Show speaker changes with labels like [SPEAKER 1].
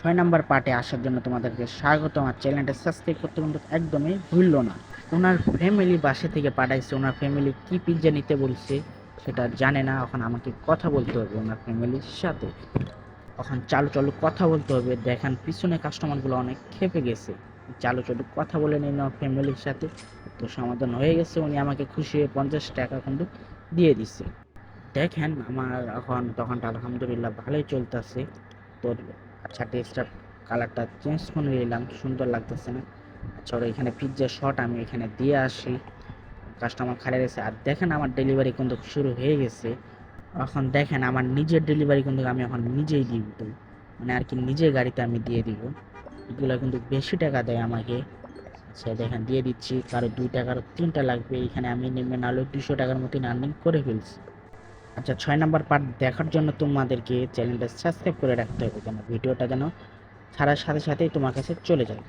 [SPEAKER 1] ছয় নাম্বার পার্টে আসার জন্য তোমাদেরকে স্বাগত। আমার চ্যানেলটা সাবস্ক্রাইব করতে কিন্তু একদমই ভুললো না। ওনার ফ্যামিলি বাসা থেকে পাঠাইছে, ওনার ফ্যামিলি কি পিৎজা নিতে বলছে সেটা জানে না। এখন আমাকে কথা বলতে হবে ওনার ফ্যামিলির সাথে। এখন চালু চালু কথা বলতে হবে। দেখেন পিছনে কাস্টমারগুলো অনেক খেপে গেছে। চালু চালু কথা বলে নিন ওনার ফ্যামিলির সাথে। তো সমাধান হয়ে গেছে, উনি আমাকে খুশি হয়ে 50 টাকা কিন্তু দিয়ে দিচ্ছে। দেখেন আমার এখন দোকানটা আলহামদুলিল্লাহ ভালোই চলতেছে। তো আচ্ছা, টেক্সটটা কালারটা চেঞ্জ করে নিলাম, সুন্দর লাগতেছে না। আচ্ছা, ওরা এখানে পিৎজা শট আমি এখানে দিয়ে আসি। কাস্টমার খাইয়ে গেছে। আর দেখেন আমার ডেলিভারি কিন্তু শুরু হয়ে গেছে। এখন দেখেন আমার নিজের ডেলিভারি কিন্তু আমি এখন নিজেই দিব, মানে আর কি নিজের গাড়িতে আমি দিয়ে দিব। এগুলো কিন্তু বেশি টাকা দেয় আমাকে। আচ্ছা দেখেন দিয়ে দিচ্ছি। কারো 2 টাকার 3টা লাগবে, এখানে আমি নেমে নাহলে 200 টাকার মতন আর্নিং করে ফেলছি। আচ্ছা, 6 নাম্বার পার্ট দেখার জন্য তোমাদেরকে চ্যানেলটা সাবস্ক্রাইব করে রাখতে হবে, যেন ভিডিওটা যেন ছাড়ার সাথে সাথেই তোমার কাছে চলে যায়।